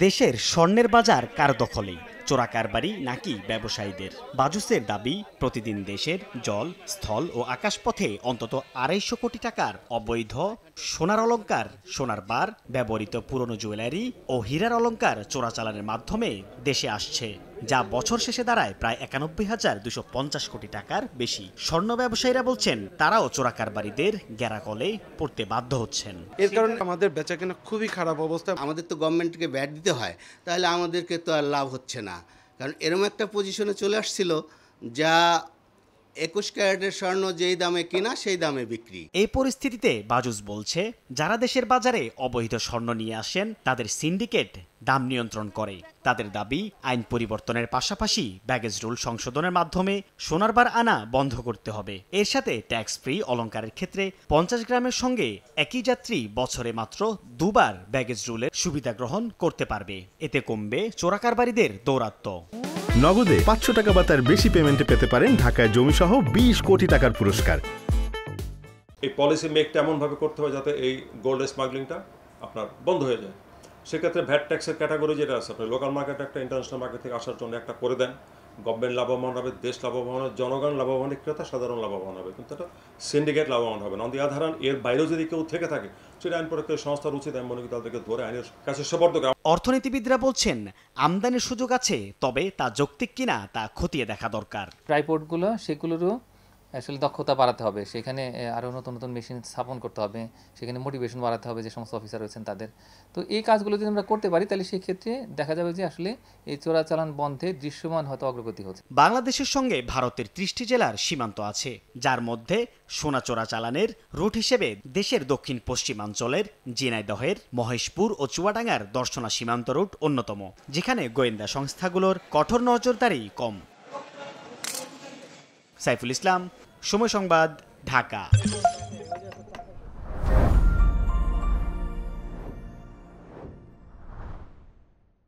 দেশের স্বর্ণের বাজার কার দখলে? চোরা কারবারি নাকি ব্যবসায়ীদের? বাজুসের দাবি, প্রতিদিন দেশের জল, স্থল ও আকাশপথে অন্তত ২৫০ কোটি টাকার অবৈধ সোনার অলংকার, সোনার বার, ব্যবহৃত পুরনো জুয়েলারি ও হীরার অলংকার চোরাচালানের মাধ্যমে দেশে আসছে, যা বছর শেষে দাঁড়ায় প্রায় ৯১,২৫০ কোটি টাকার বেশি। স্বর্ণ ব্যবসায়ীরা বলছেন তারাও চোরা কারবারিদের গ্যারাকলে পড়তে বাধ্য হচ্ছেন। এর কারণে আমাদের বেচাকেনা খুবই খারাপ অবস্থা। আমাদের তো গভর্নমেন্টকে ব্যাট দিতে হয়, তাহলে আমাদেরকে তো আর লাভ হচ্ছে না, কারণ এরকম একটা পজিশনে চলে আসছিল যা ২১ ক্যারেটের স্বর্ণ যেই দামে কিনা সেই দামে বিক্রি। এই পরিস্থিতিতে বাজুস বলছে, যারা দেশের বাজারে অবৈধ স্বর্ণ নিয়ে আসেন তাদের সিন্ডিকেট দাম নিয়ন্ত্রণ করে। তাদের দাবি, আইন পরিবর্তনের পাশাপাশি ব্যাগেজ রুল সংশোধনের মাধ্যমে সোনার বার আনা বন্ধ করতে হবে। এর সাথে ট্যাক্স ফ্রি অলংকারের ক্ষেত্রে ৫০ গ্রামের সঙ্গে একই যাত্রী বছরে মাত্র দুবার ব্যাগেজ রুলের সুবিধা গ্রহণ করতে পারবে। এতে কমবে চোরাকারবারিদের দৌরাত্ম্য। নগদে ৫০০ টাকা বা তার বেশি পেমেন্টে পেতে পারেন ঢাকায় জমিসহ ২০ কোটি টাকার পুরস্কার। এই পলিসি মেকটা এমনভাবে করতে হবে যাতে এই গোল্ড স্মাগলিংটা আপনার বন্ধ হয়ে যায়। সেক্ষেত্রে ভ্যাট ট্যাক্সের ক্যাটাগরি যেটা আছে, আপনি লোকাল মার্কেট একটা ইন্টারন্যাশনাল মার্কেট থেকে আসার জন্য একটা করে দেন, গভর্নমেন্ট লাভবান হবে, দেশ লাভবান হবে, জনগণ লাভবান, ক্রেতা সাধারণ লাভবান হবে, কিন্তু এটা সিন্ডিকেট লাভবান হবে না। অন দি আদার হ্যান্ড, এর বাইরেও যদি কেউ থেকে থাকে সেটা আইন প্রয়োগকারী সংস্থার উচিত আমি মনে করি তাদেরকে ধরে আইনের কাছে সোপর্দ করা। অর্থনীতিবিদরা বলছেন আমদানির সুযোগ আছে, তবে তা যৌক্তিক কিনা তা খতিয়ে দেখা দরকার। ট্রাইপোর্টগুলো সেগুলোরও আসলে দক্ষতা বাড়াতে হবে, সেখানে আরও নতুন নতুন মেশিন স্থাপন করতে হবে, সেখানে মোটিভেশন বাড়াতে হবে যে সমস্ত অফিসার রয়েছেন তাদের। তো এই কাজগুলো যদি আমরা করতে পারি তাহলে সেই ক্ষেত্রে দেখা যাবে যে আসলে এই চোরাচালান বন্ধে দৃশ্যমান হয়তো অগ্রগতি হচ্ছে। বাংলাদেশের সঙ্গে ভারতের ৩০টি জেলার সীমান্ত আছে, যার মধ্যে সোনা চোরাচালানের রুট হিসেবে দেশের দক্ষিণ পশ্চিমাঞ্চলের ঝিনাইদহের মহেশপুর ও চুয়াডাঙ্গার দর্শনা সীমান্ত রুট অন্যতম, যেখানে গোয়েন্দা সংস্থাগুলোর কঠোর নজরদারি কম। সাইফুল ইসলাম, সময় সংবাদ, ঢাকা।